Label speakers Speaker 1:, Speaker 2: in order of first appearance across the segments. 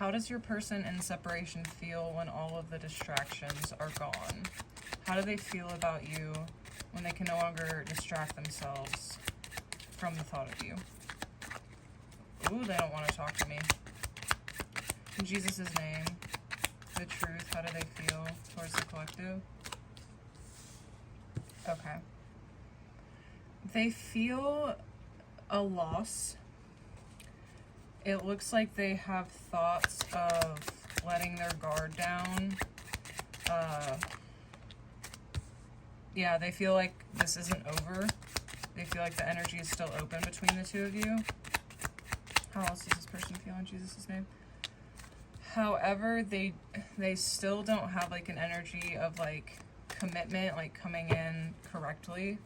Speaker 1: How does your person in separation feel when all of the distractions are gone? How do they feel about you when they can no longer distract themselves from the thought of you? Ooh, they don't want to talk to me. In Jesus' name, the truth, how do they feel towards the collective? Okay. They feel a loss. It looks like they have thoughts of letting their guard down. Yeah, they feel like this isn't over. They feel like the energy is still open between the two of you. How else does this person feel in Jesus' name? However, they still don't have like an energy of like commitment, like coming in correctly.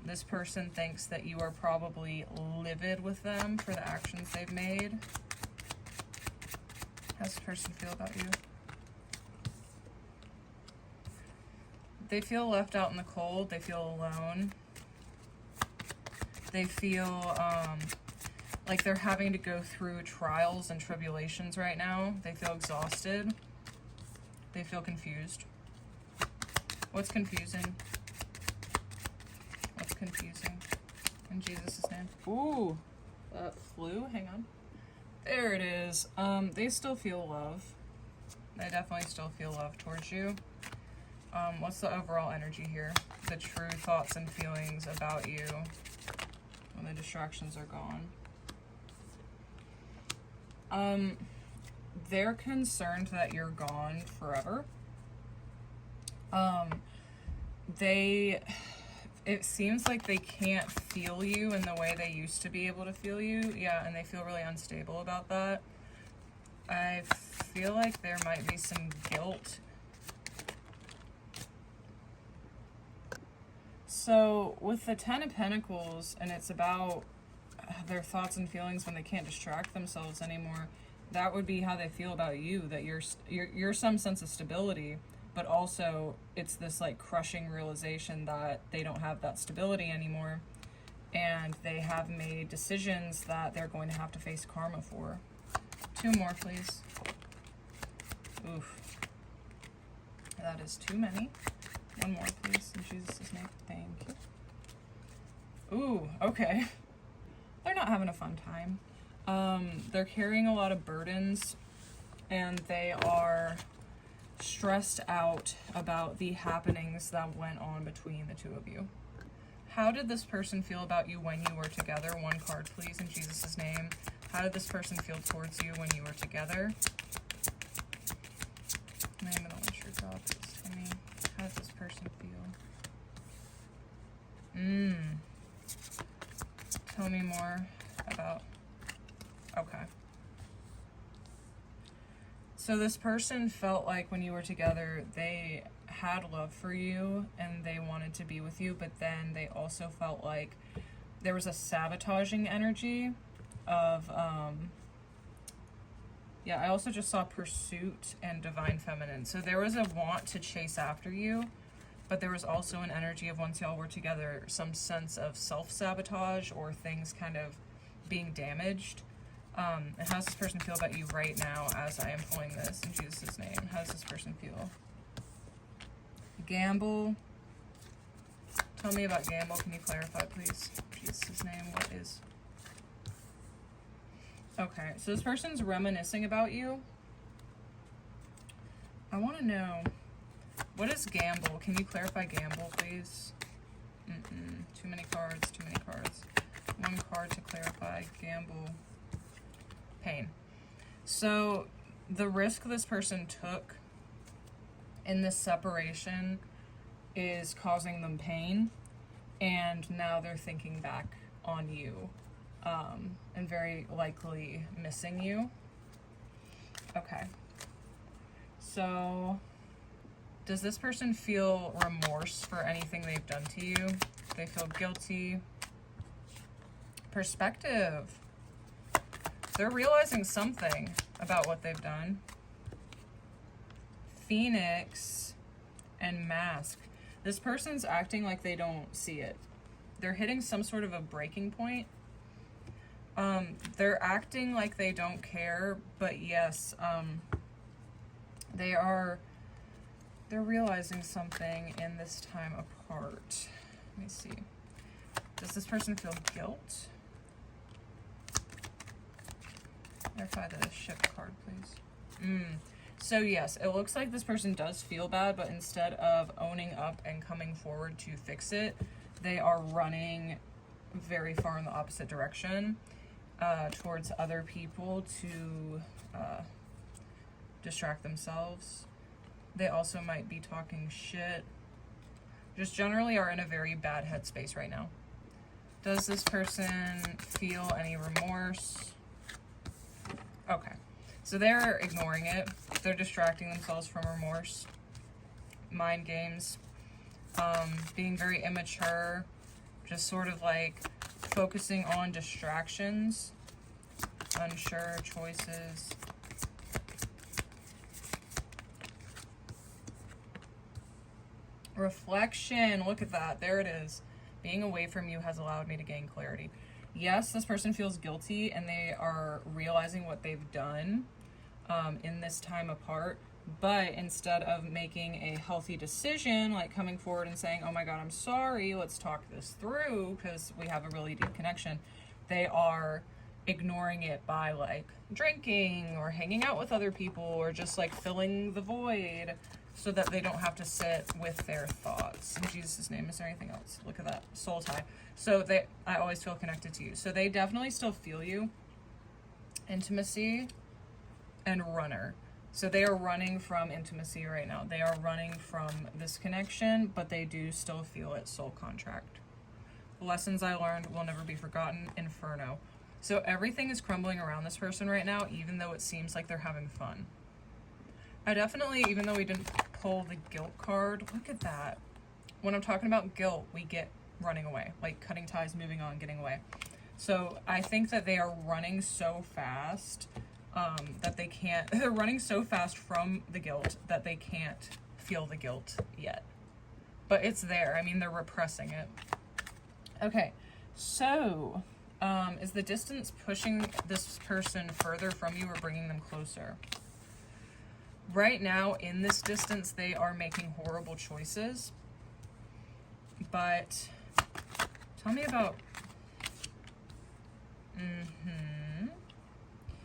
Speaker 1: This person thinks that you are probably livid with them for the actions they've made. How does this person feel about you? They feel left out in the cold. They feel alone. They feel like they're having to go through trials and tribulations right now. They feel exhausted. They feel confused. What's confusing? What's confusing? In Jesus' name. Ooh, that flew. Hang on. There it is. They still feel love. They definitely still feel love towards you. What's the overall energy here? The true thoughts and feelings about you when the distractions are gone. They're concerned that you're gone forever. It seems like they can't feel you in the way they used to be able to feel you. Yeah, and they feel really unstable about that. I feel like there might be some guilt. So with the Ten of Pentacles, and it's about their thoughts and feelings when they can't distract themselves anymore, that would be how they feel about you, that you're some sense of stability, but also it's this like crushing realization that they don't have that stability anymore, and they have made decisions that they're going to have to face karma for. 2 more, please. Oof. That is too many. 1 more, please, in Jesus' name. Thank you. Ooh, okay. They're not having a fun time. They're carrying a lot of burdens, and they are stressed out about the happenings that went on between the two of you. How did this person feel about you when you were together? 1 card, please, in Jesus' name. How did this person feel towards you when you were together? Name of the one true God, please tell me. How does this person feel? Tell me more about... Okay. So this person felt like when you were together, they had love for you and they wanted to be with you, but then they also felt like there was a sabotaging energy of, yeah, I also just saw pursuit and divine feminine. So there was a want to chase after you, but there was also an energy of once y'all were together, some sense of self-sabotage or things kind of being damaged. And how does this person feel about you right now as I am pulling this in Jesus' name? How does this person feel? Gamble. Tell me about gamble. Can you clarify, please? In Jesus' name, what is... Okay, so this person's reminiscing about you. I want to know, what is gamble? Can you clarify gamble, please? Too many cards, too many cards. 1 card to clarify gamble. Pain. So the risk this person took in this separation is causing them pain, and now they're thinking back on you, and very likely missing you. Okay. So does this person feel remorse for anything they've done to you? They feel guilty. Perspective. They're realizing something about what they've done. Phoenix and Mask. This person's acting like they don't see it. They're hitting some sort of a breaking point. They're acting like they don't care, but yes, they're realizing something in this time apart. Let me see. Does this person feel guilt? Clarify the ship card, please. So yes, it looks like this person does feel bad, but instead of owning up and coming forward to fix it, they are running very far in the opposite direction, towards other people to distract themselves. They also might be talking shit. Just generally are in a very bad headspace right now. Does this person feel any remorse? Okay. So they're ignoring it. They're distracting themselves from remorse. Mind games. Being very immature. Just sort of like focusing on distractions. Unsure choices. Reflection. Look at that. There it is. Being away from you has allowed me to gain clarity. Yes, this person feels guilty and they are realizing what they've done in this time apart. But instead of making a healthy decision, like coming forward and saying, oh my God, I'm sorry, let's talk this through because we have a really deep connection, they are ignoring it by like drinking or hanging out with other people or just like filling the void so that they don't have to sit with their thoughts. In Jesus' name, is there anything else? Look at that, soul tie. So I always feel connected to you. So they definitely still feel you. Intimacy and runner. So they are running from intimacy right now. They are running from this connection, but they do still feel it. Soul contract. Lessons I learned will never be forgotten. Inferno. So everything is crumbling around this person right now, even though it seems like they're having fun. I definitely, even though we didn't pull the guilt card, look at that. When I'm talking about guilt, we get running away, like cutting ties, moving on, getting away. So I think that they are running so fast that they can't, they're running so fast from the guilt that they can't feel the guilt yet. But it's there. I mean, they're repressing it. Okay, so is the distance pushing this person further from you or bringing them closer? Right now, in this distance, they are making horrible choices. But tell me about...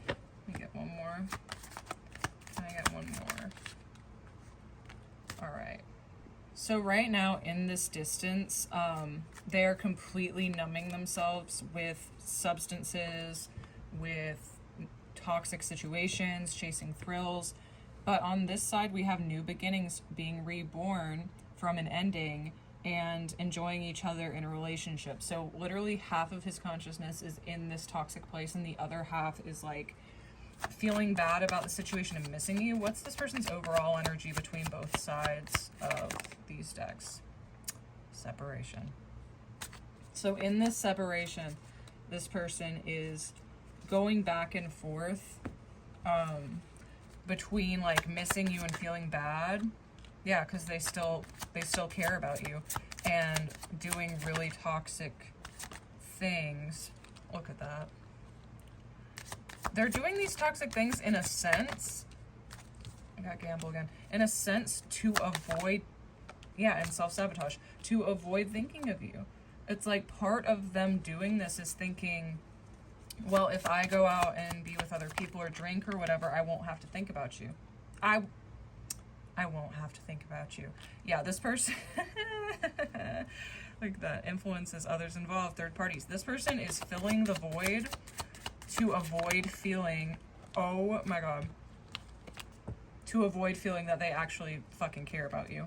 Speaker 1: Let me get one more. Can I get one more? All right. So right now, in this distance, they are completely numbing themselves with substances, with toxic situations, chasing thrills. But on this side, we have new beginnings, being reborn from an ending and enjoying each other in a relationship. So literally half of his consciousness is in this toxic place and the other half is like feeling bad about the situation and missing you. What's this person's overall energy between both sides of these decks? Separation. So in this separation, this person is going back and forth between like missing you and feeling bad. Yeah, because they still care about you and doing really toxic things. Look at that. They're doing these toxic things in a sense. I got gamble again. In a sense to avoid, and self-sabotage. To avoid thinking of you. It's like part of them doing this is thinking, well, if I go out and be with other people or drink or whatever, I won't have to think about you. I won't have to think about you. Yeah, this person, like that, influences others involved, third parties. This person is filling the void to avoid feeling, oh my God, to avoid feeling that they actually fucking care about you.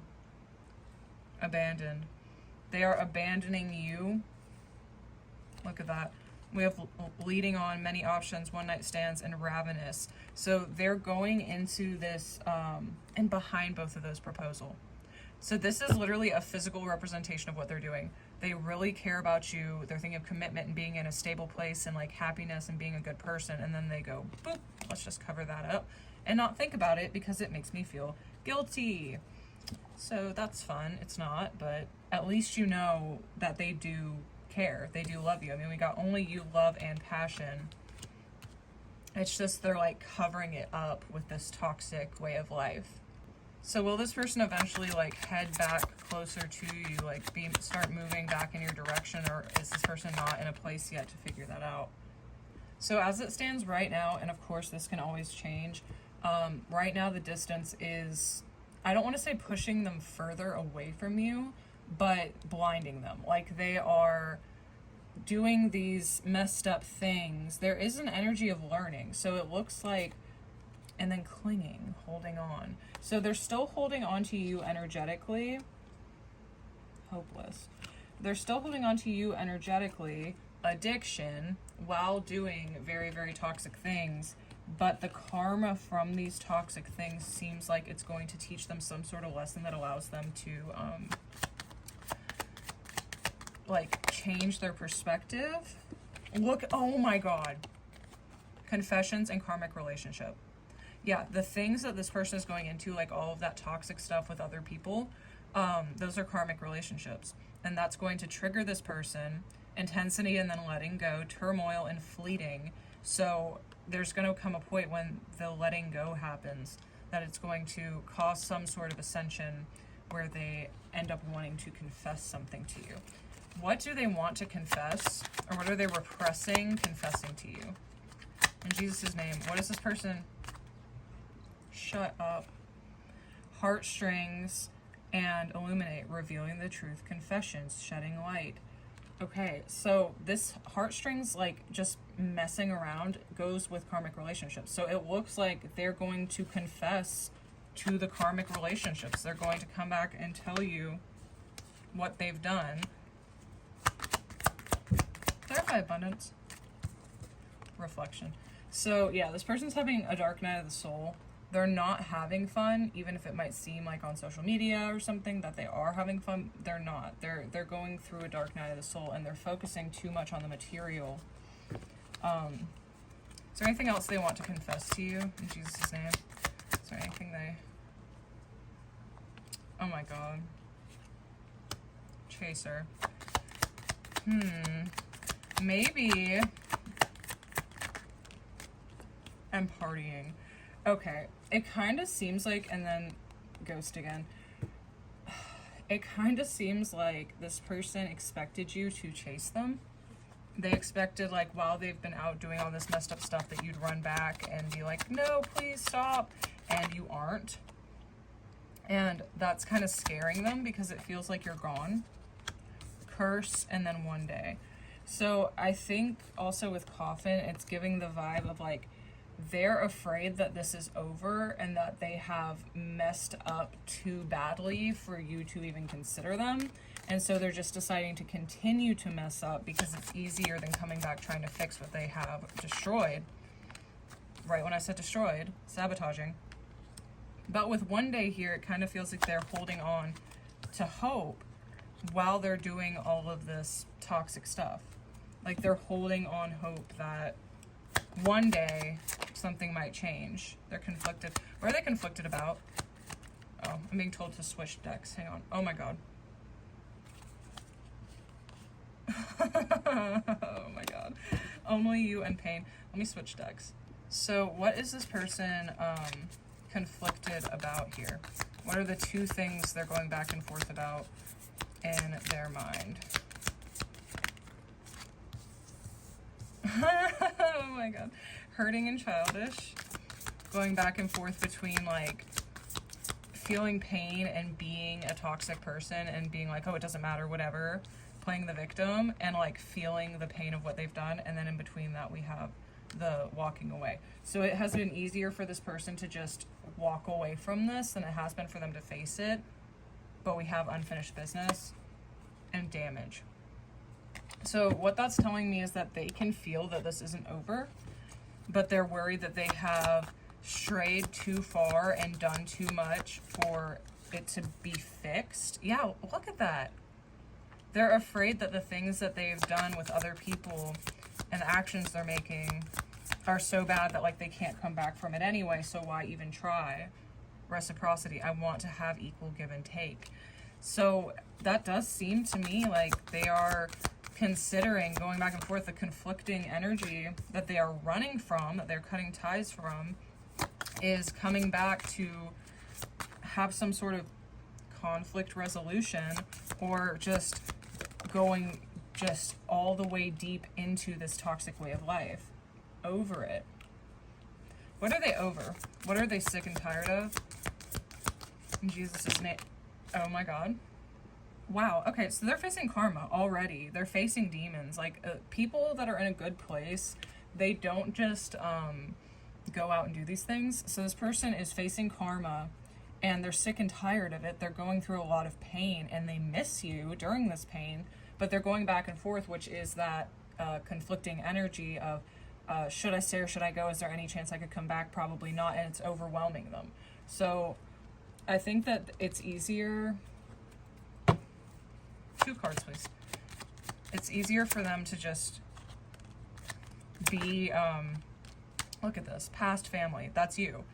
Speaker 1: Abandoned. They are abandoning you. Look at that. We have leading on, many options, one night stands, and ravenous. So they're going into this, and behind both of those proposal. So this is literally a physical representation of what they're doing. They really care about you. They're thinking of commitment and being in a stable place and like happiness and being a good person. And then they go, boop, let's just cover that up and not think about it because it makes me feel guilty. So that's fun. It's not, but at least you know that they do care. They do love you. I mean, we got only you, love, and passion. It's just they're like covering it up with this toxic way of life. So will this person eventually like head back closer to you, like start moving back in your direction, or is this person not in a place yet to figure that out? So as it stands right now, and of course this can always change, right now the distance is, I don't want to say pushing them further away from you, but blinding them. Like they are doing these messed up things. There is an energy of learning. So it looks like, and then clinging, holding on. So they're still holding on to you energetically. Hopeless. They're still holding on to you energetically. Addiction, while doing very, very toxic things. But the karma from these toxic things seems like it's going to teach them some sort of lesson that allows them to like change their perspective. Look, oh my God. Confessions and karmic relationship. Yeah, the things that this person is going into, like all of that toxic stuff with other people, those are karmic relationships. And that's going to trigger this person. Intensity and then letting go, turmoil and fleeting. So there's going to come a point when the letting go happens that it's going to cause some sort of ascension where they end up wanting to confess something to you. What do they want to confess? Or what are they repressing, confessing to you? In Jesus' name, what is this person? Shut up. Heartstrings and illuminate, revealing the truth, confessions, shedding light. Okay, so this heartstrings, like just messing around, goes with karmic relationships. So it looks like they're going to confess to the karmic relationships. They're going to come back and tell you what they've done. Clarify abundance. Reflection. So yeah, this person's having a dark night of the soul. They're not having fun, even if it might seem like on social media or something that they are having fun. They're not. They're going through a dark night of the soul, and they're focusing too much on the material. Is there anything else they want to confess to you in Jesus' name? Is there anything they... Oh my God. Chaser. Maybe I'm partying. Okay, it kind of seems like, and then ghost again. It kind of seems like this person expected you to chase them. They expected, like, while they've been out doing all this messed up stuff, that you'd run back and be like, no, please stop. And you aren't. And that's kind of scaring them because it feels like you're gone. Curse, and then one day. So I think also with Coffin, it's giving the vibe of like, they're afraid that this is over and that they have messed up too badly for you to even consider them. And so they're just deciding to continue to mess up because it's easier than coming back trying to fix what they have destroyed. Right when I said destroyed, sabotaging. But with one day here, it kind of feels like they're holding on to hope while they're doing all of this toxic stuff. Like they're holding on hope that one day something might change. They're conflicted. What are they conflicted about? Oh, I'm being told to switch decks. Hang on. Oh my God. Oh my God. Only you and pain. Let me switch decks. So what is this person conflicted about here? What are the two things they're going back and forth about in their mind? Oh my God. Hurting and childish. Going back and forth between like feeling pain and being a toxic person and being like, oh, it doesn't matter, whatever. Playing the victim and like feeling the pain of what they've done. And then in between that we have the walking away. So it has been easier for this person to just walk away from this than it has been for them to face it. But we have unfinished business and damage. So what that's telling me is that they can feel that this isn't over, but they're worried that they have strayed too far and done too much for it to be fixed. Yeah, look at that. They're afraid that the things that they've done with other people and the actions they're making are so bad that like they can't come back from it anyway, so why even try? Reciprocity. I want to have equal give and take. So that does seem to me like they are considering going back and forth, the conflicting energy that they are running from, that they're cutting ties from, is coming back to have some sort of conflict resolution, or just going just all the way deep into this toxic way of life. Over it. What are they over? What are they sick and tired of? In Jesus' name. Oh my God. Wow. Okay, so they're facing karma already. They're facing demons. Like, people that are in a good place, they don't just go out and do these things. So this person is facing karma, and they're sick and tired of it. They're going through a lot of pain, and they miss you during this pain, but they're going back and forth, which is that conflicting energy of, should I stay or should I go? Is there any chance I could come back? Probably not, and it's overwhelming them. So I think that it's easier... 2 cards, please. It's easier for them to just be, look at this, past family. That's you.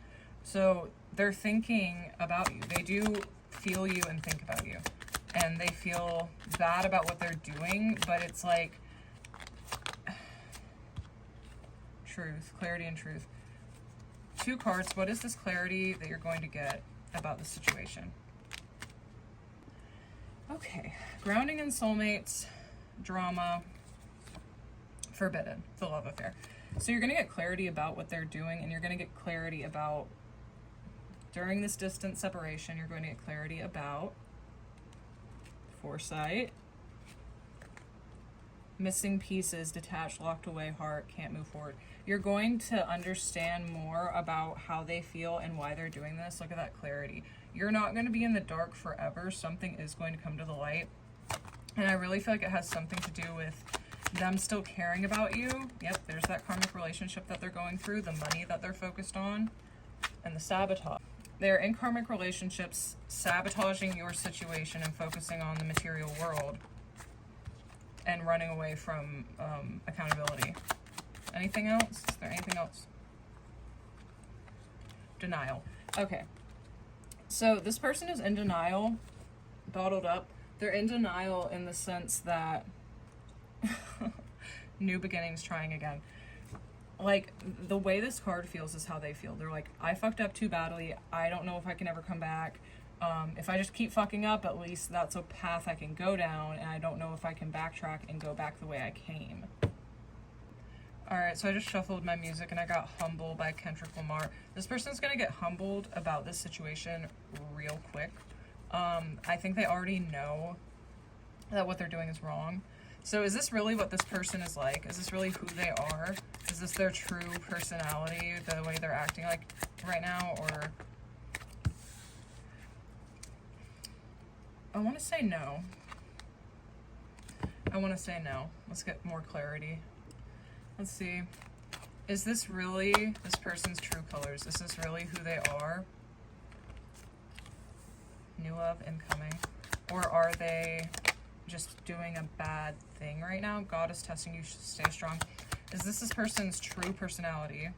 Speaker 1: So they're thinking about you. They do feel you and think about you. And they feel bad about what they're doing, but it's like truth, clarity and truth. 2 cards. What is this clarity that you're going to get about the situation? Okay. Grounding in soulmates, drama, forbidden, the love affair. So you're going to get clarity about what they're doing, and you're going to get clarity about, during this distant separation, you're going to get clarity about foresight, missing pieces, detached, locked away, heart, can't move forward. You're going to understand more about how they feel and why they're doing this. Look at that clarity. You're not going to be in the dark forever. Something is going to come to the light. And I really feel like it has something to do with them still caring about you. Yep, there's that karmic relationship that they're going through, the money that they're focused on, and the sabotage. They're in karmic relationships, sabotaging your situation and focusing on the material world and running away from accountability. Anything else? Is there anything else? Denial. Okay. So this person is in denial, bottled up. They're in denial in the sense that new beginnings, trying again. Like, the way this card feels is how they feel. They're like, I fucked up too badly. I don't know if I can ever come back. If I just keep fucking up, at least that's a path I can go down, and I don't know if I can backtrack and go back the way I came. Alright, so I just shuffled my music and I got Humble by Kendrick Lamar. This person's gonna get humbled about this situation real quick. I think they already know that what they're doing is wrong. So is this really what this person is like? Is this really who they are? Is this their true personality, the way they're acting like right now? Or I want to say no. I want to say no. Let's get more clarity. Let's see. Is this really this person's true colors? Is this really who they are? New love incoming. Or are they just doing a bad thing right now? God is testing you. Stay strong. Is this person's true personality?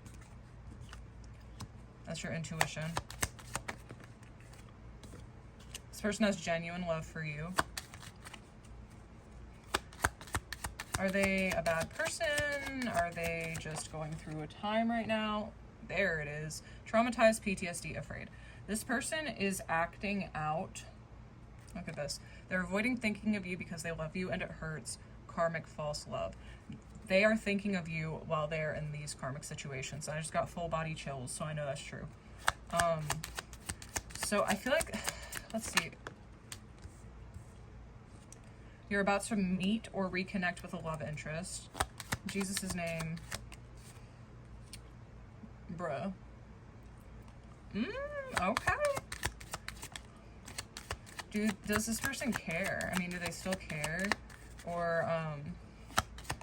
Speaker 1: That's your intuition. This person has genuine love for you. Are they a bad person? Are they just going through a time right now? There it is. Traumatized, PTSD, afraid. This person is acting out. Look at this. They're avoiding thinking of you because they love you and it hurts. Karmic false love. They are thinking of you while they're in these karmic situations. I just got full body chills, so I know that's true. So I feel like, let's see. You're about to meet or reconnect with a love interest. In Jesus' name. Bruh. Okay. Does this person care? I mean, do they still care? Or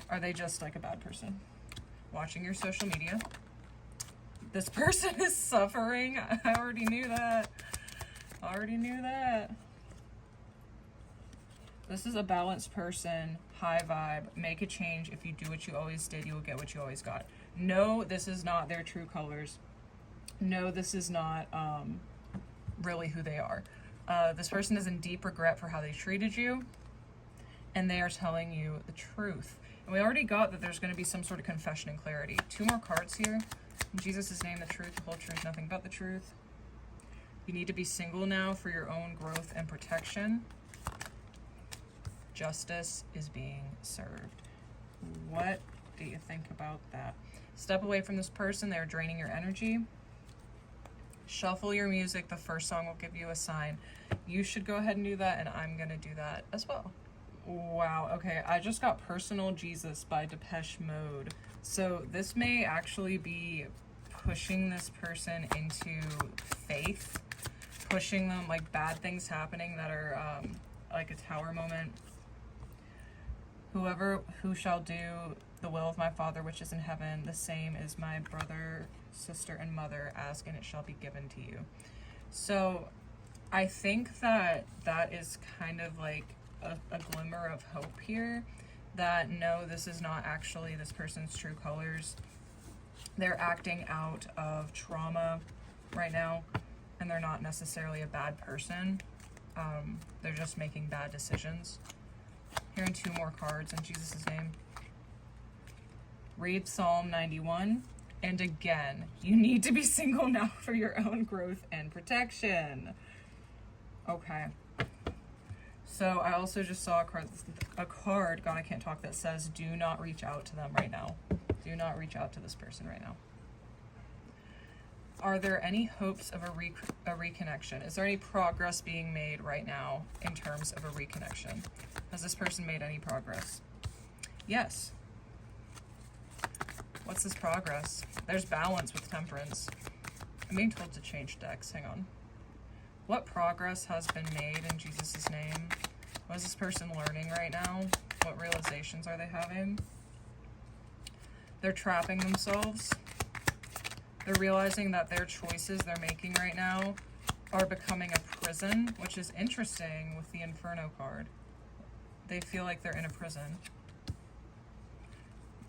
Speaker 1: are they just like a bad person? Watching your social media. This person is suffering. I already knew that. Already knew that. This is a balanced person, high vibe, make a change. If you do what you always did, you will get what you always got. No, this is not their true colors. No, this is not really who they are. This person is in deep regret for how they treated you. and they are telling you the truth. And we already got that there's going to be some sort of confession and clarity. 2 more cards here. In Jesus' name, the truth, the whole truth, nothing but the truth. You need to be single now for your own growth and protection. Justice is being served. What do you think about that? Step away from this person. They're draining your energy. Shuffle your music. The first song will give you a sign. You should go ahead and do that, and I'm going to do that as well. Wow, okay, I just got Personal Jesus by Depeche Mode. So this may actually be pushing this person into faith, pushing them, like bad things happening that are like a tower moment. Who shall do the will of my Father which is in heaven, the same is my brother, sister, and mother. Ask, and it shall be given to you. So I think that is kind of like a glimmer of hope here, that no, this is not actually this person's true colors. They're acting out of trauma right now, and they're not necessarily a bad person. They're just making bad decisions. Here are 2 more cards in Jesus' name. Read Psalm 91. And again, you need to be single now for your own growth and protection. Okay. So I also just saw a card, God, I can't talk, that says, do not reach out to them right now. Do not reach out to this person right now. Are there any hopes of a reconnection? Is there any progress being made right now in terms of a reconnection? Has this person made any progress? Yes. What's this progress? There's balance with Temperance. I'm being told to change decks. Hang on. What progress has been made in Jesus' name? What is this person learning right now? What realizations are they having? They're trapping themselves. They're realizing that their choices they're making right now are becoming a prison, which is interesting with the Inferno card. They feel like they're in a prison.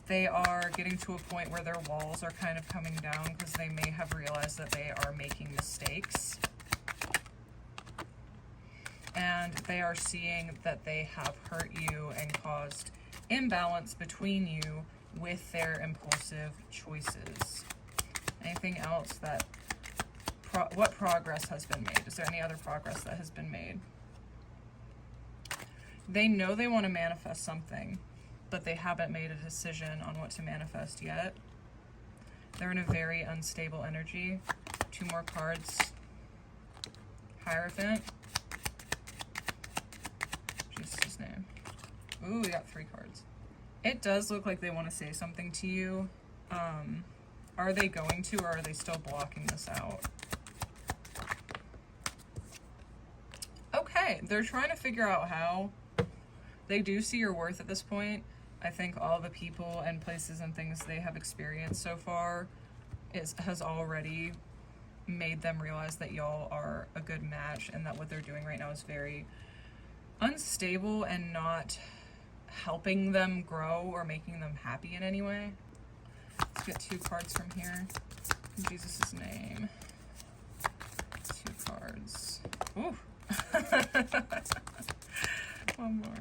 Speaker 1: They are getting to a point where their walls are kind of coming down because they may have realized that they are making mistakes. And they are seeing that they have hurt you and caused imbalance between you with their impulsive choices. Anything else that, what progress has been made? Is there any other progress that has been made? They know they want to manifest something, but they haven't made a decision on what to manifest yet. They're in a very unstable energy. 2 more cards. Hierophant. Jesus' name. Ooh, we got 3 cards. It does look like they want to say something to you. Are they going to, or are they still blocking this out? Okay, they're trying to figure out how. They do see your worth at this point. I think all the people and places and things they have experienced so far has already made them realize that y'all are a good match, and that what they're doing right now is very unstable and not helping them grow or making them happy in any way. Let's get 2 cards from here. In Jesus' name. 2 cards. Ooh. 1 more.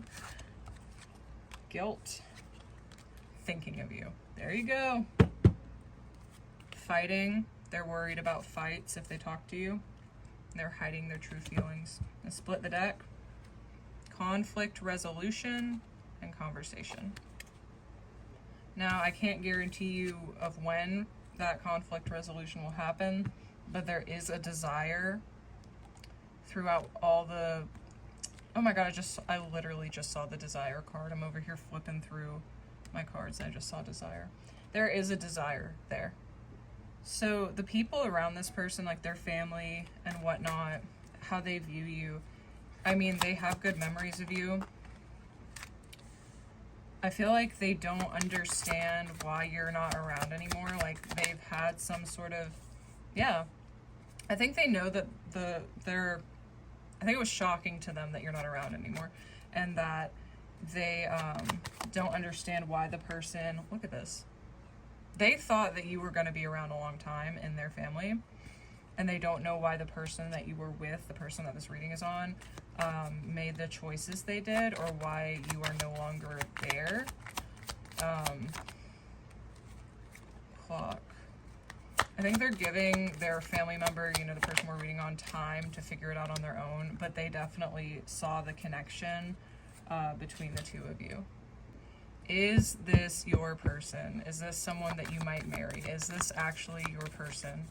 Speaker 1: Guilt. Thinking of you. There you go. Fighting. They're worried about fights if they talk to you. They're hiding their true feelings. Let's split the deck. Conflict resolution and conversation. Now, I can't guarantee you of when that conflict resolution will happen, but there is a desire throughout all the... Oh my god, I literally just saw the desire card. I'm over here flipping through my cards and I just saw desire. There is a desire there. So the people around this person, like their family and whatnot, how they view you, I mean, they have good memories of you. I feel like they don't understand why you're not around anymore. Like, they've had some sort of, yeah. I think they know that I think it was shocking to them that you're not around anymore. And that they don't understand why the person, look at this. They thought that you were going to be around a long time in their family. and they don't know why the person that you were with, the person that this reading is on, made the choices they did, or why you are no longer there. Clock. I think they're giving their family member, you know, the person we're reading on, time to figure it out on their own, but they definitely saw the connection between the two of you. Is this your person? Is this someone that you might marry? Is this actually your person?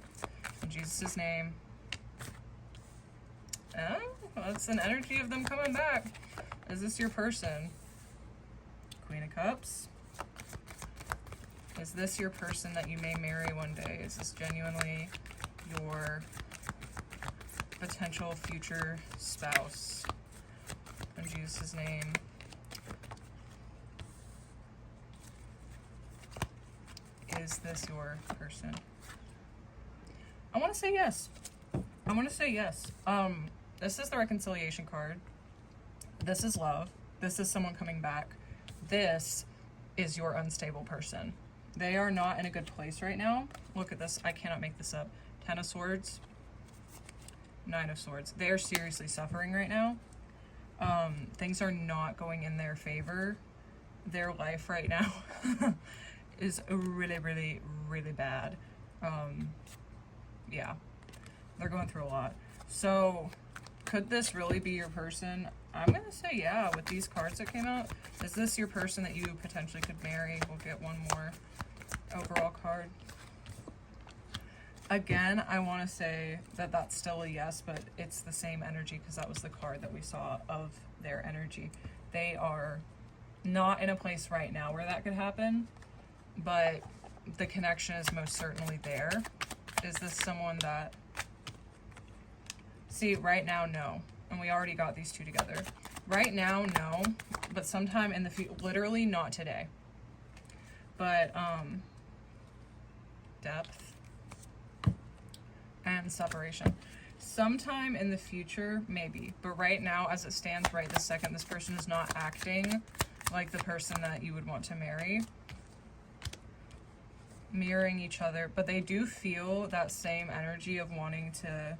Speaker 1: In Jesus' name. Oh, that's an energy of them coming back. Is this your person? Queen of Cups. Is this your person that you may marry one day? Is this genuinely your potential future spouse? In Jesus' name. Is this your person? I want to say yes. I want to say yes. This is the reconciliation card. This is love. This is someone coming back. This is your unstable person. They are not in a good place right now. Look at this. I cannot make this up. 10 of Swords. 9 of Swords. They are seriously suffering right now. Things are not going in their favor. Their life right now is really, really, really bad. Yeah. They're going through a lot. So, could this really be your person? I'm going to say yeah with these cards that came out. Is this your person that you potentially could marry? We'll get one more overall card. Again, I want to say that that's still a yes, but it's the same energy because that was the card that we saw of their energy. They are not in a place right now where that could happen, but the connection is most certainly there. Is this someone that... See, right now, no. And we already got these two together. Right now, no. But sometime in the future, literally not today. But, depth and separation. Sometime in the future, maybe. But right now, as it stands right this second, this person is not acting like the person that you would want to marry. Mirroring each other. But they do feel that same energy of wanting to,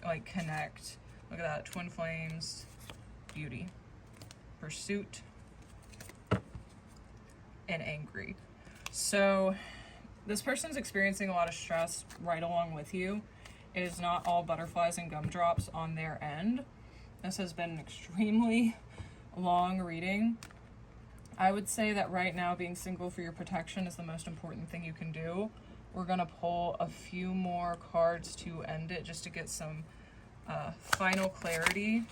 Speaker 1: like, connect. Look at that. Twin flames. Beauty. Pursuit. And angry. So, this person's experiencing a lot of stress right along with you. It is not all butterflies and gumdrops on their end. This has been an extremely long reading. I would say that right now being single for your protection is the most important thing you can do. We're going to pull a few more cards to end it just to get some final clarity.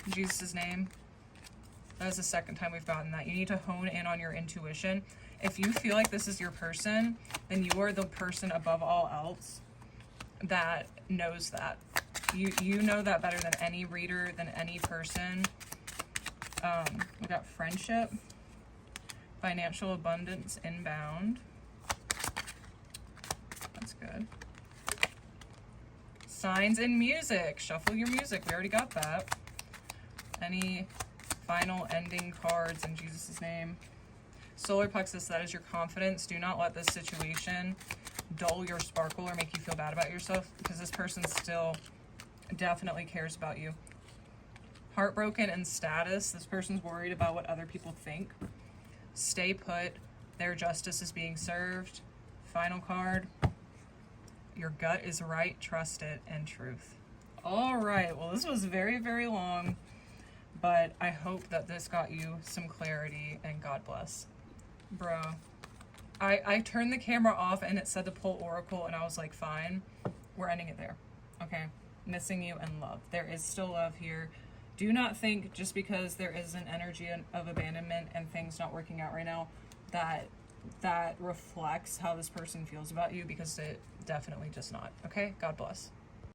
Speaker 1: In Jesus' name. That is the second time we've gotten that. You need to hone in on your intuition. If you feel like this is your person, then you are the person above all else that knows that. You know that better than any reader, than any person. We got friendship, financial abundance inbound. That's good. Signs and music. Shuffle your music. We already got that. Any final ending cards in Jesus' name? Solar plexus, that is your confidence. Do not let this situation dull your sparkle or make you feel bad about yourself, because this person still definitely cares about you. Heartbroken and status. This person's worried about what other people think. Stay put. Their justice is being served. Final card. Your gut is right. Trust it. And truth. All right. Well, this was very, very long, but I hope that this got you some clarity, and God bless. Bro. I turned the camera off and it said to pull Oracle, and I was like, fine. We're ending it there. Okay. Missing you and love. There is still love here. Do not think just because there is an energy of abandonment and things not working out right now that reflects how this person feels about you, because it definitely does not. Okay? God bless.